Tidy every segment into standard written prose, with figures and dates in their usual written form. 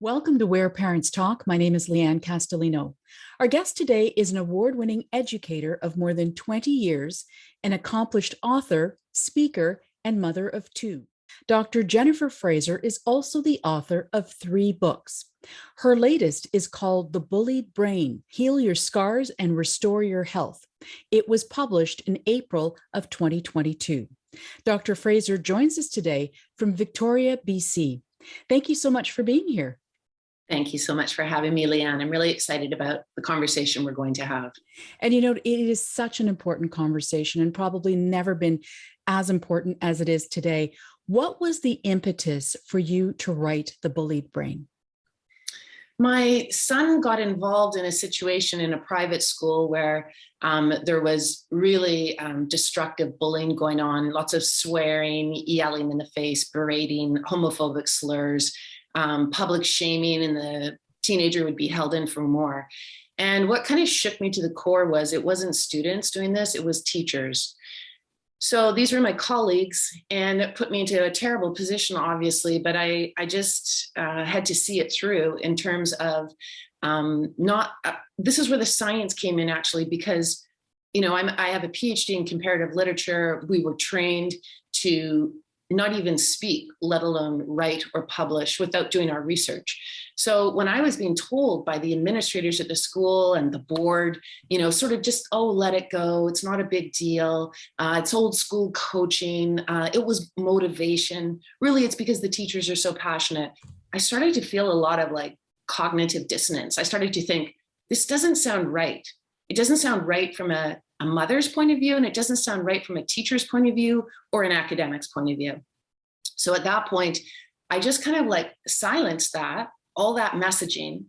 Welcome to Where Parents Talk. My name is Lianne Castelino. Our guest today is an award-winning educator of more than 20 years, an accomplished author, speaker, and mother of two. Dr. Jennifer Fraser is also the author of 3 books. Her latest is called The Bullied Brain: Heal Your Scars and Restore Your Health. It was published in April of 2022. Dr. Fraser joins us today from Victoria, BC. Thank you so much for being here. Thank you so much for having me, Lianne. I'm really excited about the conversation we're going to have. And it is such an important conversation and probably never been as important as it is today. What was the impetus for you to write The Bullied Brain? My son got involved in a situation in a private school where there was really destructive bullying going on, lots of swearing, yelling in the face, berating, homophobic slurs, public shaming, and the teenager would be held in for more. And what kind of shook me to the core was it wasn't students doing this, it was teachers. So these were my colleagues, and it put me into a terrible position, obviously, but I just had to see it through in terms of this is where the science came in, actually, because, I have a PhD in comparative literature. We were trained to not even speak, let alone write or publish without doing our research. So when I was being told by the administrators at the school and the board, sort of just, oh, let it go, it's not a big deal, it's old school coaching, it was motivation, really it's because the teachers are so passionate, I started to feel a lot of cognitive dissonance. I started to think, this doesn't sound right. It doesn't sound right from a mother's point of view, and it doesn't sound right from a teacher's point of view or an academic's point of view. So at that point, I just kind of silenced all that messaging,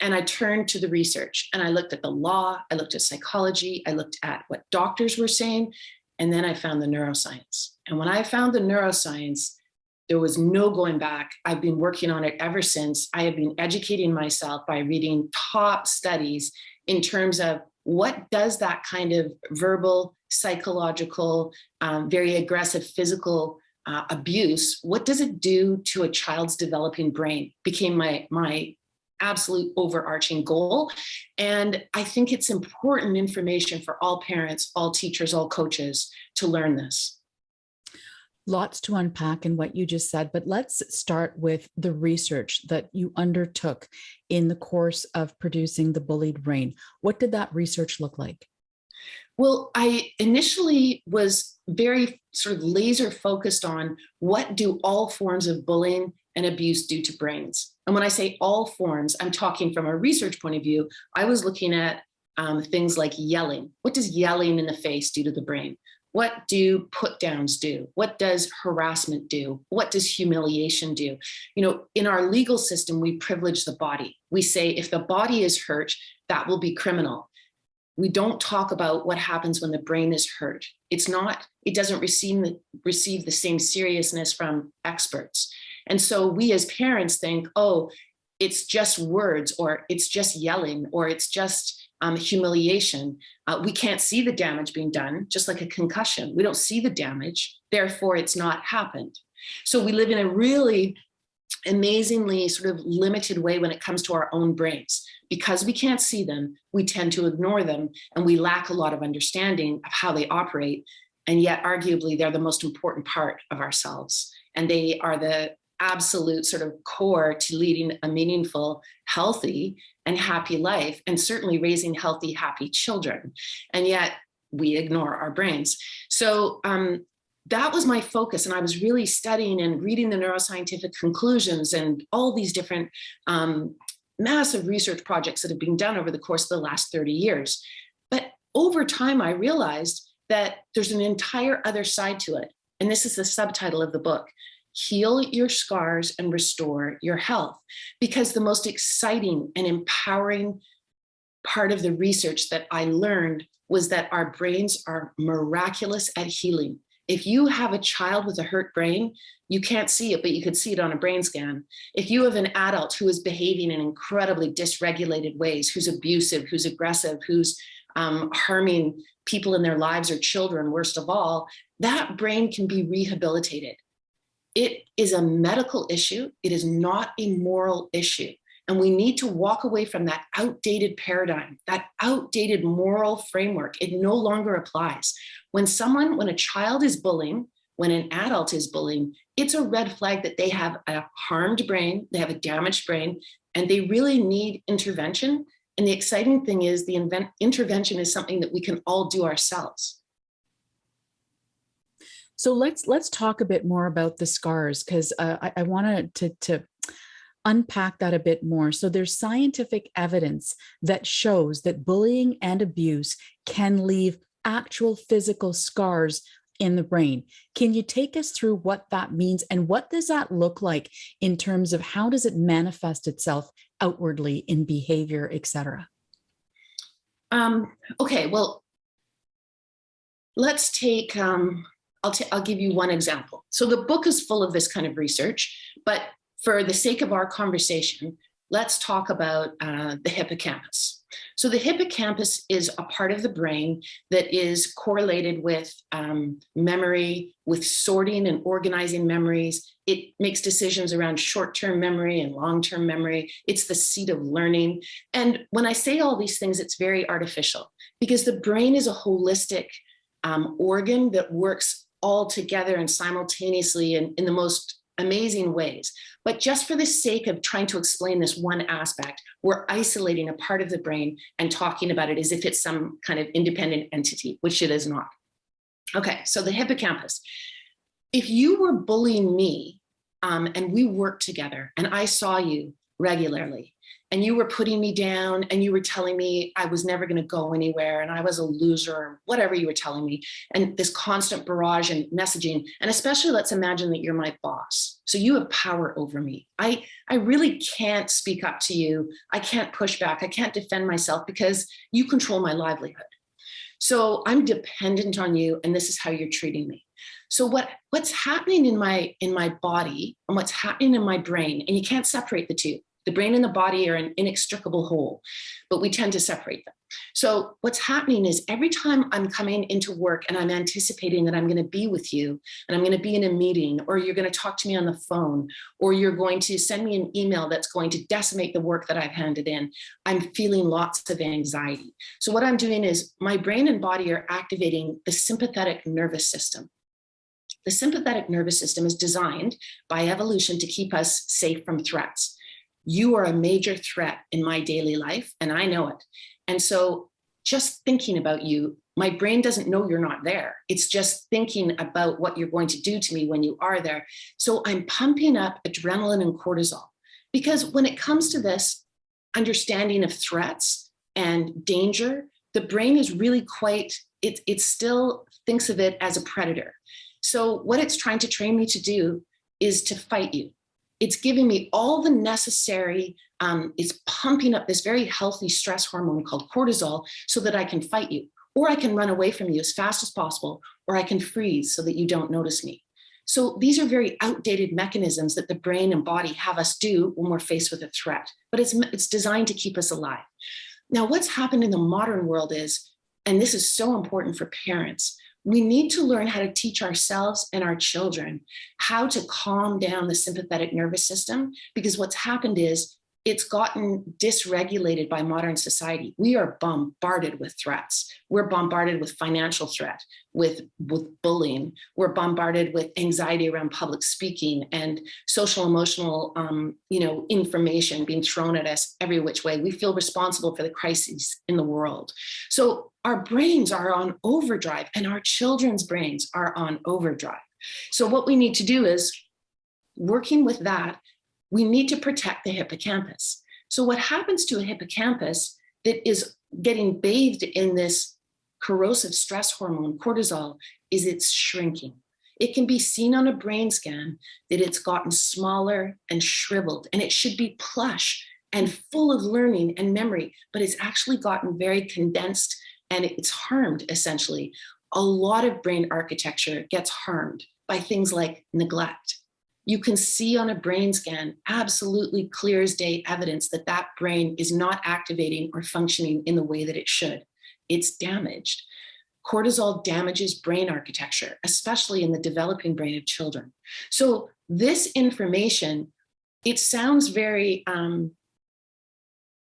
and I turned to the research, and I looked at the law, I looked at psychology, I looked at what doctors were saying, and then I found the neuroscience. And when I found the neuroscience, there was no going back. I've been working on it ever since. I have been educating myself by reading top studies in terms of what does that kind of verbal, psychological, very aggressive physical abuse, what does it do to a child's developing brain? Became my absolute overarching goal. And I think it's important information for all parents, all teachers, all coaches to learn this. Lots to unpack in what you just said, but let's start with the research that you undertook in the course of producing The Bullied Brain. What did that research look like? Well, I initially was very sort of laser focused on what do all forms of bullying and abuse do to brains. And when I say all forms, I'm talking from a research point of view. I was looking at things like yelling. What does yelling in the face do to the brain? What do put downs do? What does harassment do? What does humiliation do? In our legal system, we privilege the body. We say if the body is hurt, that will be criminal. We don't talk about what happens when the brain is hurt. It doesn't receive the same seriousness from experts. And so we as parents think, oh, it's just words, or it's just yelling, or it's just humiliation. We can't see the damage being done, just like a concussion. We don't see the damage, therefore it's not happened. So we live in a really amazingly sort of limited way when it comes to our own brains. Because we can't see them, we tend to ignore them, and we lack a lot of understanding of how they operate. And yet, arguably, they're the most important part of ourselves. And they are the absolute sort of core to leading a meaningful, healthy, and happy life, and certainly raising healthy, happy children. And yet, we ignore our brains. So that was my focus. And I was really studying and reading the neuroscientific conclusions and all these different massive research projects that have been done over the course of the last 30 years. But over time, I realized that there's an entire other side to it. And this is the subtitle of the book: Heal Your Scars and Restore Your Health. Because the most exciting and empowering part of the research that I learned was that our brains are miraculous at healing. If you have a child with a hurt brain, you can't see it, but you could see it on a brain scan. If you have an adult who is behaving in incredibly dysregulated ways, who's abusive, who's aggressive, who's harming people in their lives or children, worst of all, that brain can be rehabilitated. It is a medical issue. It is not a moral issue. And we need to walk away from that outdated paradigm, that outdated moral framework. It no longer applies. When a child is bullying, when an adult is bullying, it's a red flag that they have a harmed brain, they have a damaged brain, and they really need intervention. And the exciting thing is the intervention is something that we can all do ourselves. So let's talk a bit more about the scars, because I wanted to unpack that a bit more. So there's scientific evidence that shows that bullying and abuse can leave actual physical scars in the brain. Can you take us through what that means, and what does that look like in terms of how does it manifest itself outwardly in behavior, etc.? Okay, well, let's take, I'll give you one example. So the book is full of this kind of research, but for the sake of our conversation, let's talk about the hippocampus. So the hippocampus is a part of the brain that is correlated with memory, with sorting and organizing memories. It makes decisions around short-term memory and long-term memory. It's the seat of learning. And when I say all these things, it's very artificial, because the brain is a holistic organ that works all together and simultaneously in the most amazing ways. But just for the sake of trying to explain this one aspect, we're isolating a part of the brain and talking about it as if it's some kind of independent entity, which it is not. Okay, so the hippocampus. If you were bullying me and we worked together and I saw you regularly and you were putting me down and you were telling me I was never going to go anywhere and I was a loser, or whatever you were telling me, and this constant barrage and messaging, and especially let's imagine that you're my boss. So you have power over me. I really can't speak up to you. I can't push back. I can't defend myself because you control my livelihood. So I'm dependent on you, and this is how you're treating me. So what's happening in my body and what's happening in my brain, and you can't separate the two. The brain and the body are an inextricable whole, but we tend to separate them. So what's happening is every time I'm coming into work and I'm anticipating that I'm going to be with you and I'm going to be in a meeting, or you're going to talk to me on the phone, or you're going to send me an email that's going to decimate the work that I've handed in, I'm feeling lots of anxiety. So what I'm doing is my brain and body are activating the sympathetic nervous system. The sympathetic nervous system is designed by evolution to keep us safe from threats. You are a major threat in my daily life, and I know it. And so just thinking about you, my brain doesn't know you're not there. It's just thinking about what you're going to do to me when you are there. So I'm pumping up adrenaline and cortisol, because when it comes to this understanding of threats and danger, the brain is really it still thinks of it as a predator. So what it's trying to train me to do is to fight you. It's giving me all the necessary, it's pumping up this very healthy stress hormone called cortisol so that I can fight you, or I can run away from you as fast as possible, or I can freeze so that you don't notice me. So these are very outdated mechanisms that the brain and body have us do when we're faced with a threat, but it's designed to keep us alive. Now, what's happened in the modern world is, and this is so important for parents, we need to learn how to teach ourselves and our children how to calm down the sympathetic nervous system, because what's happened is it's gotten dysregulated by modern society. We are bombarded with threats. We're bombarded with financial threat, with bullying. We're bombarded with anxiety around public speaking and social emotional information being thrown at us every which way. We feel responsible for the crises in the world. So our brains are on overdrive, and our children's brains are on overdrive. So what we need to do is, working with that, we need to protect the hippocampus. So what happens to a hippocampus that is getting bathed in this corrosive stress hormone, cortisol, is it's shrinking. It can be seen on a brain scan that it's gotten smaller and shriveled, and it should be plush and full of learning and memory, but it's actually gotten very condensed and it's harmed, essentially. A lot of brain architecture gets harmed by things like neglect. You can see on a brain scan absolutely clear as day evidence that that brain is not activating or functioning in the way that it should. It's damaged. Cortisol damages brain architecture, especially in the developing brain of children. So this information, it sounds very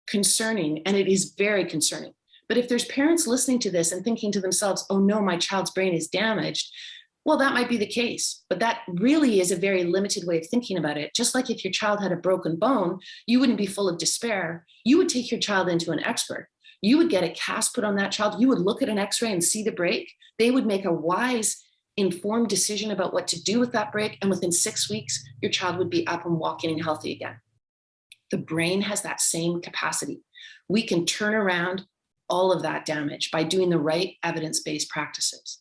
concerning, and it is very concerning. But if there's parents listening to this and thinking to themselves, oh no, my child's brain is damaged, well, that might be the case, but that really is a very limited way of thinking about it. Just like if your child had a broken bone, you wouldn't be full of despair. You would take your child into an expert. You would get a cast put on that child. You would look at an x-ray and see the break. They would make a wise, informed decision about what to do with that break. And within 6 weeks, your child would be up and walking and healthy again. The brain has that same capacity. We can turn around all of that damage by doing the right evidence-based practices.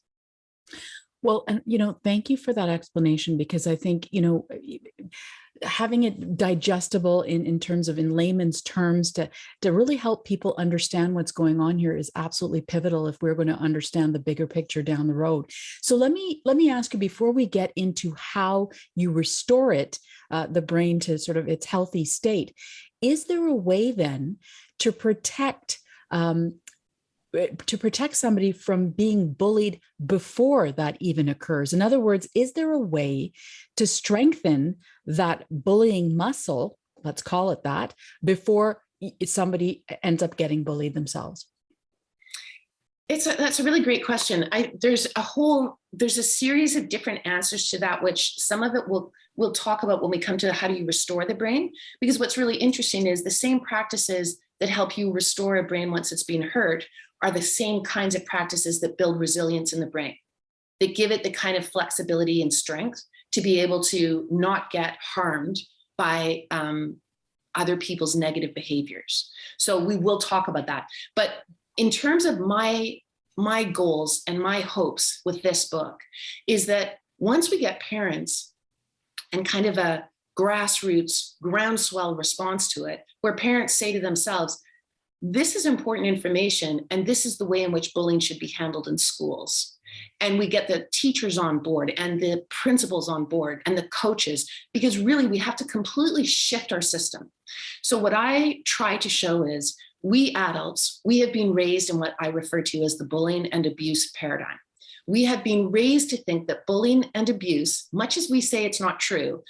Well, and, thank you for that explanation, because I think, having it digestible in terms of in layman's terms to really help people understand what's going on here is absolutely pivotal if we're going to understand the bigger picture down the road. So let me ask you, before we get into how you restore it, the brain to sort of its healthy state, is there a way then to protect somebody from being bullied before that even occurs? In other words, is there a way to strengthen that bullying muscle, let's call it that, before somebody ends up getting bullied themselves? That's a really great question. There's a series of different answers to that, which some of it we'll talk about when we come to how do you restore the brain, because what's really interesting is the same practices that help you restore a brain once it's been hurt are the same kinds of practices that build resilience in the brain, that give it the kind of flexibility and strength to be able to not get harmed by other people's negative behaviors. So we will talk about that. But in terms of my goals and my hopes with this book is that once we get parents and kind of a grassroots groundswell response to it, where parents say to themselves, this is important information, and this is the way in which bullying should be handled in schools. And we get the teachers on board and the principals on board and the coaches, because really we have to completely shift our system. So what I try to show is we adults, we have been raised in what I refer to as the bullying and abuse paradigm. We have been raised to think that bullying and abuse, much as we say it's not true,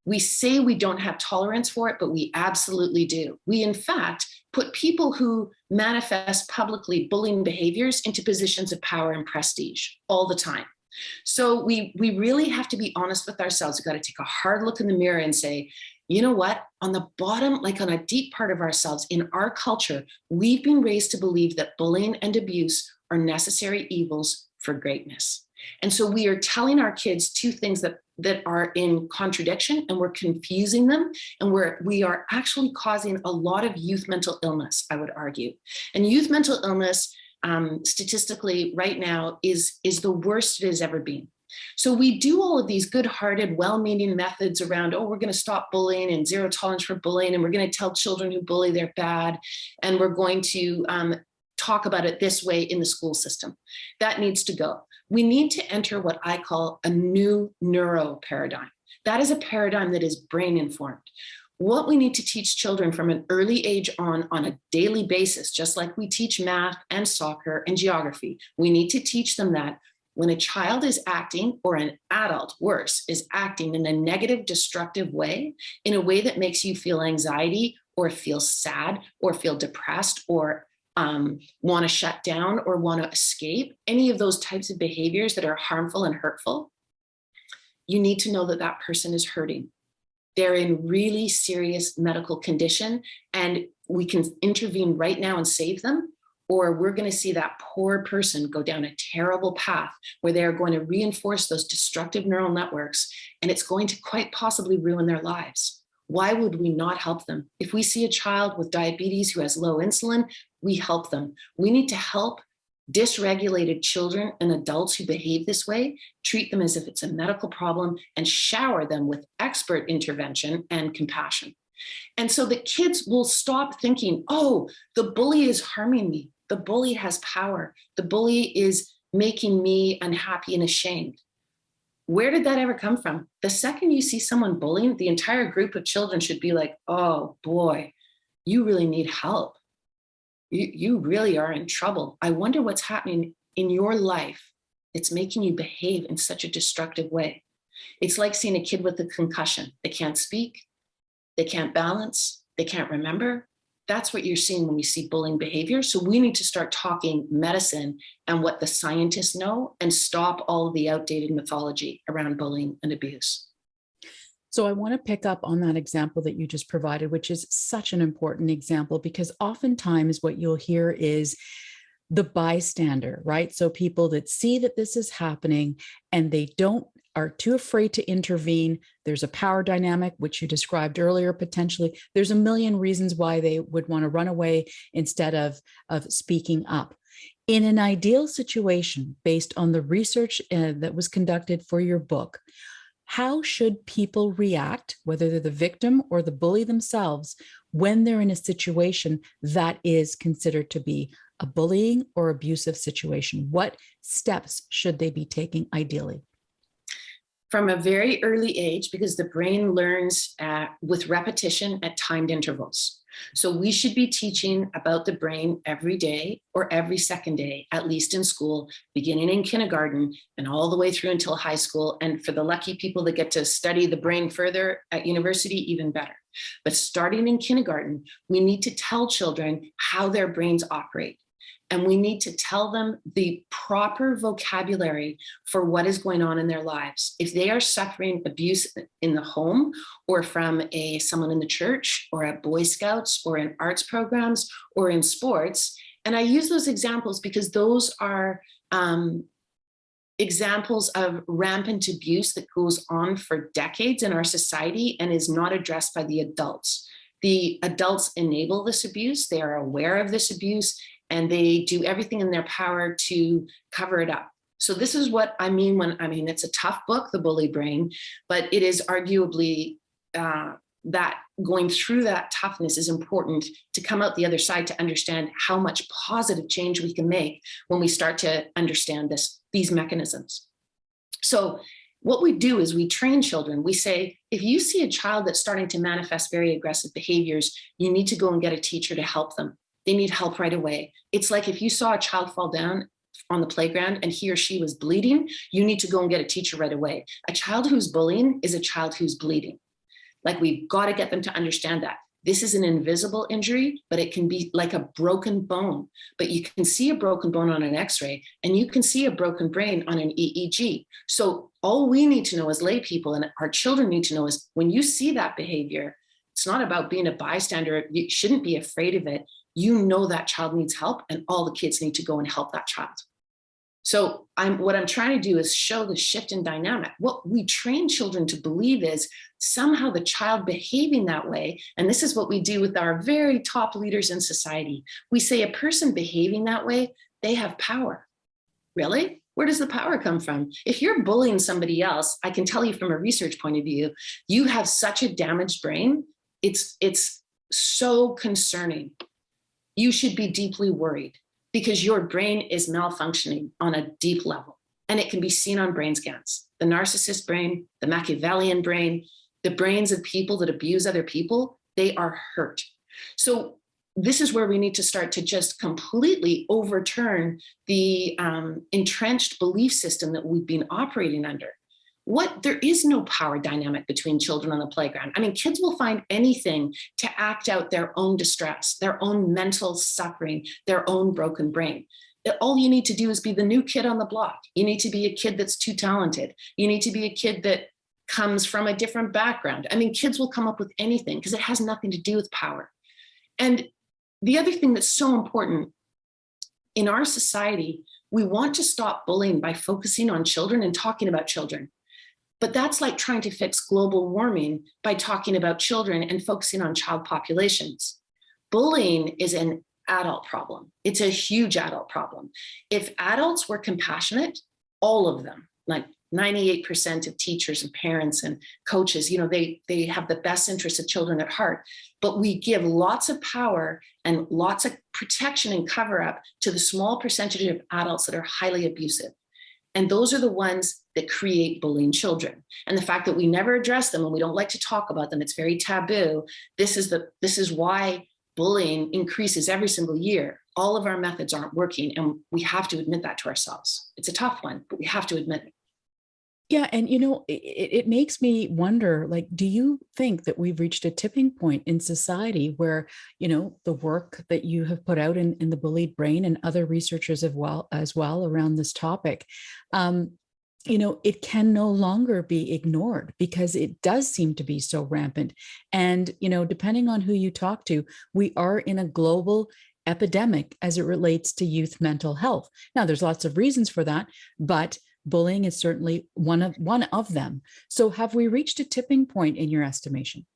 we say we don't have tolerance for it, but we absolutely do. We, in fact, put people who manifest publicly bullying behaviors into positions of power and prestige all the time. So we really have to be honest with ourselves. We've got to take a hard look in the mirror and say, you know what, on the bottom, like on a deep part of ourselves, in our culture, we've been raised to believe that bullying and abuse are necessary evils for greatness. And so we are telling our kids two things that are in contradiction, and we're confusing them, and we are actually causing a lot of youth mental illness, I would argue. And youth mental illness, statistically right now, is the worst it has ever been. So we do all of these good-hearted, well-meaning methods around, oh, we're going to stop bullying and zero tolerance for bullying, and we're going to tell children who bully they're bad, and we're going to talk about it this way in the school system. That needs to go. We need to enter what I call a new neuro paradigm. That is a paradigm that is brain informed. What we need to teach children from an early age on a daily basis, just like we teach math and soccer and geography, we need to teach them that when a child is acting, or an adult, worse, is acting in a negative, destructive way, in a way that makes you feel anxiety or feel sad or feel depressed or want to shut down or want to escape, any of those types of behaviors that are harmful and hurtful, you need to know that that person is hurting. They're in really serious medical condition, and we can intervene right now and save them, or we're going to see that poor person go down a terrible path where they're going to reinforce those destructive neural networks, and it's going to quite possibly ruin their lives. Why would we not help them? If we see a child with diabetes who has low insulin, we help them. We need to help dysregulated children and adults who behave this way, treat them as if it's a medical problem, and shower them with expert intervention and compassion. And so the kids will stop thinking, oh, the bully is harming me. The bully has power. The bully is making me unhappy and ashamed. Where did that ever come from? The second you see someone bullying, the entire group of children should be like, oh boy, you really need help. You really are in trouble. I wonder what's happening in your life that's making you behave in such a destructive way. It's like seeing a kid with a concussion. They can't speak, they can't balance, they can't remember. That's what you're seeing when you see bullying behavior. So we need to start talking medicine and what the scientists know and stop all of the outdated mythology around bullying and abuse. So I want to pick up on that example that you just provided, which is such an important example, because oftentimes what you'll hear is the bystander, right? So people that see that this is happening and they are too afraid to intervene. There's a power dynamic, which you described earlier, potentially. There's a million reasons why they would want to run away instead of speaking up. In an ideal situation, based on the research that was conducted for your book, how should people react, whether they're the victim or the bully themselves, when they're in a situation that is considered to be a bullying or abusive situation? What steps should they be taking ideally? From a very early age, because the brain learns with repetition at timed intervals. So we should be teaching about the brain every day or every second day, at least in school, beginning in kindergarten and all the way through until high school. And for the lucky people that get to study the brain further at university, even better. But starting in kindergarten, we need to tell children how their brains operate. And we need to tell them the proper vocabulary for what is going on in their lives. If they are suffering abuse in the home or from someone in the church or at Boy Scouts or in arts programs or in sports, and I use those examples because those are examples of rampant abuse that goes on for decades in our society and is not addressed by the adults. The adults enable this abuse, they are aware of this abuse, and they do everything in their power to cover it up. So this is what I mean when it's a tough book, The Bully Brain, but it is arguably that going through that toughness is important to come out the other side to understand how much positive change we can make when we start to understand these mechanisms. So what we do is we train children. We say, if you see a child that's starting to manifest very aggressive behaviors, you need to go and get a teacher to help them. They need help right away. It's like if you saw a child fall down on the playground and he or she was bleeding, you need to go and get a teacher right away. A child who's bullying is a child who's bleeding. Like, we've got to get them to understand that. This is an invisible injury, but it can be like a broken bone. But you can see a broken bone on an X-ray, and you can see a broken brain on an EEG. So all we need to know as lay people, and our children need to know, is when you see that behavior, it's not about being a bystander. You shouldn't be afraid of it. You know that child needs help, and all the kids need to go and help that child. So what I'm trying to do is show the shift in dynamic. What we train children to believe is somehow the child behaving that way, and this is what we do with our very top leaders in society. We say a person behaving that way, they have power. Really? Where does the power come from? If you're bullying somebody else, I can tell you from a research point of view, you have such a damaged brain. It's so concerning. You should be deeply worried, because your brain is malfunctioning on a deep level. And it can be seen on brain scans. The narcissist brain, the Machiavellian brain, the brains of people that abuse other people, they are hurt. So this is where we need to start to just completely overturn the entrenched belief system that we've been operating under. There is no power dynamic between children on the playground. I mean, kids will find anything to act out their own distress, their own mental suffering, their own broken brain. All you need to do is be the new kid on the block. You need to be a kid that's too talented. You need to be a kid that comes from a different background. I mean, kids will come up with anything because it has nothing to do with power. And the other thing that's so important in our society, we want to stop bullying by focusing on children and talking about children. But that's like trying to fix global warming by talking about children and focusing on child populations. Bullying is an adult problem. It's a huge adult problem. If adults were compassionate, all of them, like 98% of teachers and parents and coaches, they have the best interests of children at heart. But we give lots of power and lots of protection and cover up to the small percentage of adults that are highly abusive. And those are the ones that create bullying children. And the fact that we never address them and we don't like to talk about them, it's very taboo. This is why bullying increases every single year. All of our methods aren't working, and we have to admit that to ourselves. It's a tough one, but we have to admit it. Yeah, and it makes me wonder, like, do you think that we've reached a tipping point in society where, the work that you have put out in the bullied brain and other researchers as well around this topic, um, it can no longer be ignored because it does seem to be so rampant. And, depending on who you talk to, we are in a global epidemic as it relates to youth mental health. Now, there's lots of reasons for that, but bullying is certainly one of them. So have we reached a tipping point in your estimation?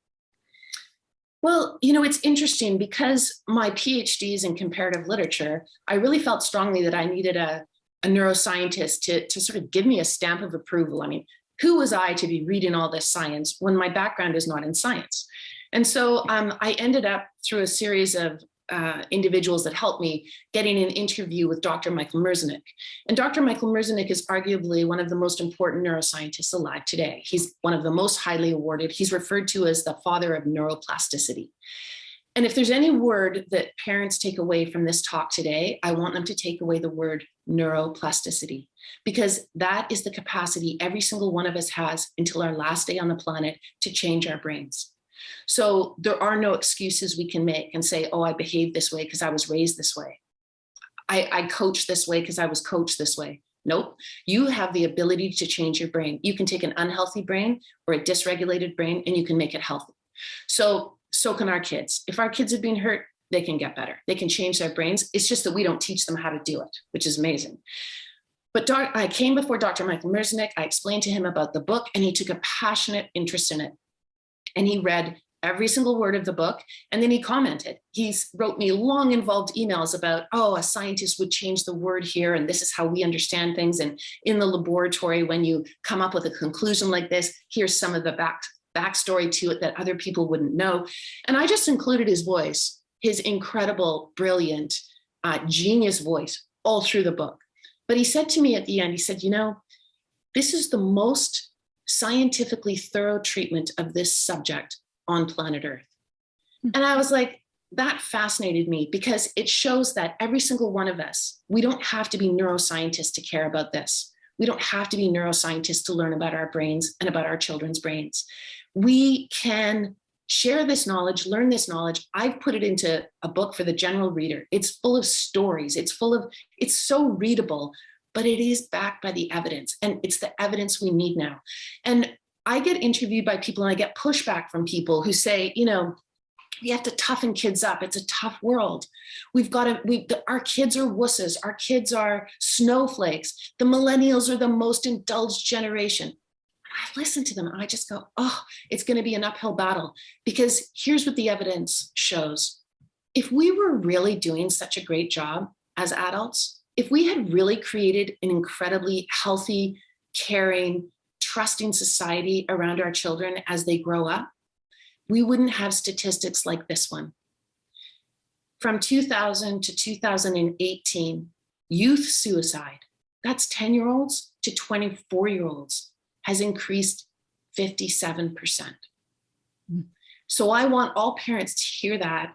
Well, it's interesting because my PhD is in comparative literature. I really felt strongly that I needed a neuroscientist to sort of give me a stamp of approval. I mean, who was I to be reading all this science when my background is not in science? And so I ended up through a series of individuals that helped me getting an interview with Dr. Michael Merzenich. And Dr. Michael Merzenich is arguably one of the most important neuroscientists alive today. He's one of the most highly awarded. He's referred to as the father of neuro-plasticity. And if there's any word that parents take away from this talk today, I want them to take away the word neuro-plasticity, because that is the capacity every single one of us has until our last day on the planet to change our brains. So there are no excuses we can make and say, oh, I behaved this way because I was raised this way. I coach this way because I was coached this way. Nope. You have the ability to change your brain. You can take an unhealthy brain or a dysregulated brain and you can make it healthy. So can our kids. If our kids have been hurt, they can get better. They can change their brains. It's just that we don't teach them how to do it, which is amazing. But I came before Dr. Michael Merzenich. I explained to him about the book and he took a passionate interest in it. And he read every single word of the book. And then he commented. He wrote me long, involved emails about, oh, a scientist would change the word here. And this is how we understand things. And in the laboratory, when you come up with a conclusion like this, here's some of the backstory to it that other people wouldn't know. And I just included his voice, his incredible, brilliant, genius voice all through the book. But he said to me at the end, he said, this is the most scientifically thorough treatment of this subject on planet Earth. And I was like, that fascinated me because it shows that every single one of us, we don't have to be neuroscientists to care about this. We don't have to be neuroscientists to learn about our brains and about our children's brains. We can share this knowledge, learn this knowledge. I've put it into a book for the general reader. It's full of stories. It's so readable, but it is backed by the evidence. And it's the evidence we need now. And I get interviewed by people and I get pushback from people who say, we have to toughen kids up. It's a tough world. Our kids are wusses. Our kids are snowflakes. The millennials are the most indulged generation. I listen to them and I just go, oh, it's going to be an uphill battle, because here's what the evidence shows. If we were really doing such a great job as adults, if we had really created an incredibly healthy, caring, trusting society around our children as they grow up, we wouldn't have statistics like this one. From 2000 to 2018, youth suicide, that's 10-year-olds to 24-year-olds, has increased 57%. So I want all parents to hear that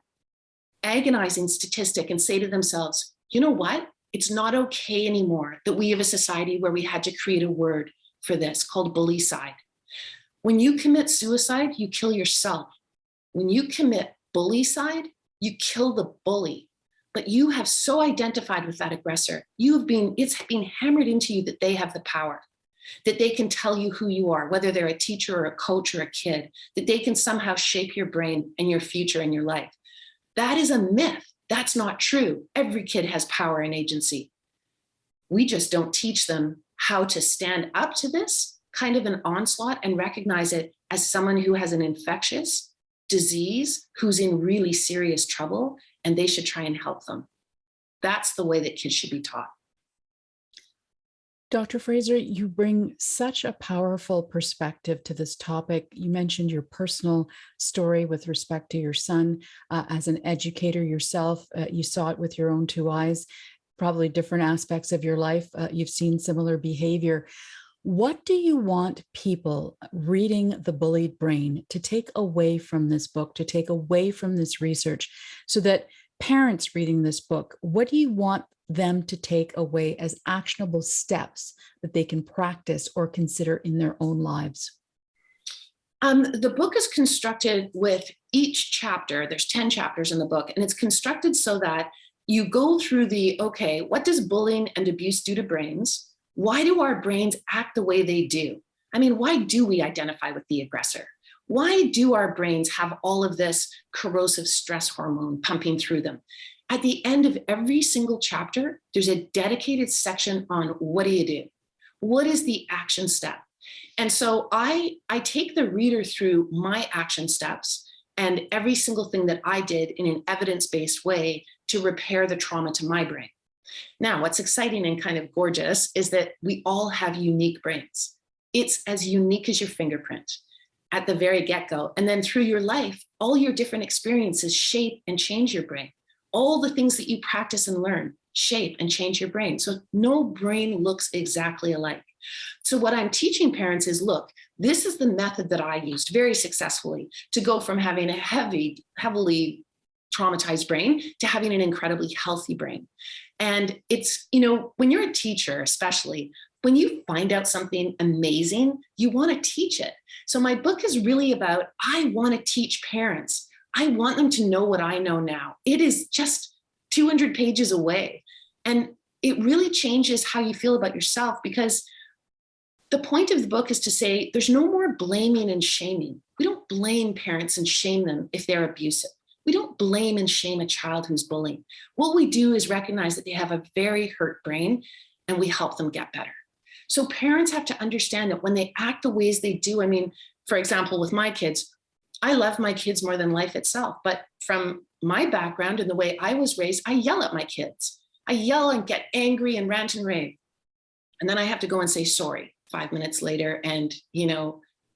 agonizing statistic and say to themselves, you know what? It's not okay anymore that we have a society where we had to create a word for this called bullycide. When you commit suicide, you kill yourself. When you commit bullycide, you kill the bully. But you have so identified with that aggressor. It's been hammered into you that they have the power, that they can tell you who you are, whether they're a teacher or a coach or a kid, that they can somehow shape your brain and your future and your life. That is a myth. That's not true. Every kid has power and agency. We just don't teach them how to stand up to this kind of an onslaught and recognize it as someone who has an infectious disease, who's in really serious trouble, and they should try and help them. That's the way that kids should be taught. Dr. Fraser, you bring such a powerful perspective to this topic. You mentioned your personal story with respect to your son. As an educator yourself, you saw it with your own two eyes, probably different aspects of your life. You've seen similar behavior. What do you want people reading The Bullied Brain to take away from this book, to take away from this research, so that parents reading this book, what do you want them to take away as actionable steps that they can practice or consider in their own lives? The book is constructed with each chapter. There's 10 chapters in the book, and it's constructed so that you go through okay, what does bullying and abuse do to brains? Why do our brains act the way they do? I mean, why do we identify with the aggressor? Why do our brains have all of this corrosive stress hormone pumping through them? At the end of every single chapter, there's a dedicated section on what do you do? What is the action step? And so I take the reader through my action steps and every single thing that I did in an evidence-based way to repair the trauma to my brain. Now, what's exciting and kind of gorgeous is that we all have unique brains. It's as unique as your fingerprint at the very get-go. And then through your life, all your different experiences shape and change your brain. All the things that you practice and learn shape and change your brain. So no brain looks exactly alike. So what I'm teaching parents is, look, this is the method that I used very successfully to go from having a heavily traumatized brain to having an incredibly healthy brain. And it's, when you're a teacher, especially, when you find out something amazing, you want to teach it. So my book is really about, I want to teach parents. I want them to know what I know now. It is just 200 pages away. And it really changes how you feel about yourself, because the point of the book is to say there's no more blaming and shaming. We don't blame parents and shame them if they're abusive. We don't blame and shame a child who's bullying. What we do is recognize that they have a very hurt brain and we help them get better. So parents have to understand that when they act the ways they do, I mean, for example, with my kids, I love my kids more than life itself. But from my background and the way I was raised, I yell at my kids. I yell and get angry and rant and rave. And then I have to go and say sorry 5 minutes later and,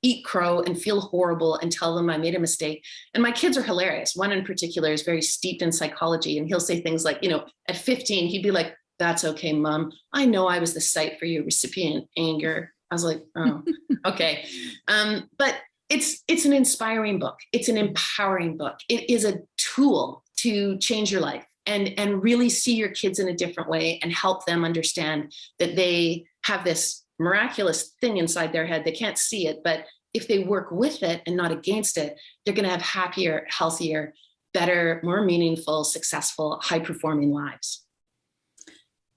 eat crow and feel horrible and tell them I made a mistake. And my kids are hilarious. One in particular is very steeped in psychology. And he'll say things like, at 15, he'd be like, "That's okay, Mom. I know I was the site for your recipient anger." I was like, "Oh, okay." But it's an inspiring book. It's an empowering book. It is a tool to change your life and really see your kids in a different way and help them understand that they have this miraculous thing inside their head. They can't see it, but if they work with it and not against it, they're going to have happier, healthier, better, more meaningful, successful, high-performing lives.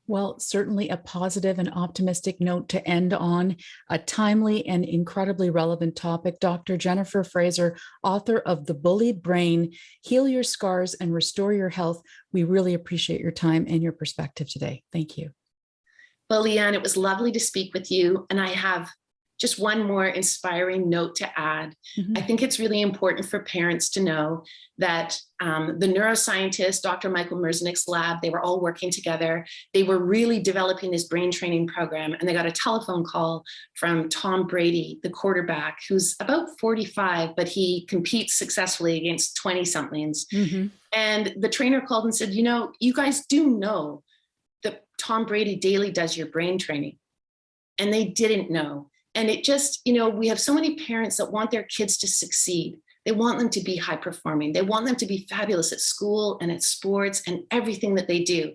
Well, certainly a positive and optimistic note to end on, a timely and incredibly relevant topic. Dr. Jennifer Fraser, author of The Bullied Brain, Heal Your Scars and Restore Your Health. We really appreciate your time and your perspective today. Thank you. Well, Lianne, it was lovely to speak with you. And I have just one more inspiring note to add. I think it's really important for parents to know that the neuroscientist, Dr. Michael Merznick's lab, they were all working together. They were really developing this brain training program. And they got a telephone call from Tom Brady, the quarterback, who's about 45, but he competes successfully against 20-somethings. And the trainer called and said, you guys do know that Tom Brady daily does your brain training. And they didn't know. And it just, we have so many parents that want their kids to succeed. They want them to be high performing. They want them to be fabulous at school and at sports and everything that they do.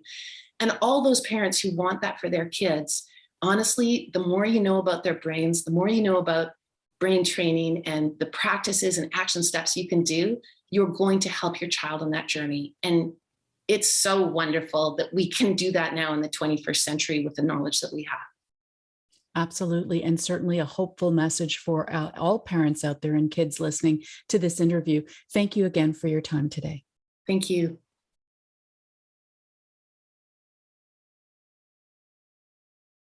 And all those parents who want that for their kids, honestly, the more you know about their brains, the more you know about brain training and the practices and action steps you can do, you're going to help your child on that journey. And it's so wonderful that we can do that now in the 21st century with the knowledge that we have. Absolutely. And certainly a hopeful message for all parents out there and kids listening to this interview. Thank you again for your time today. Thank you.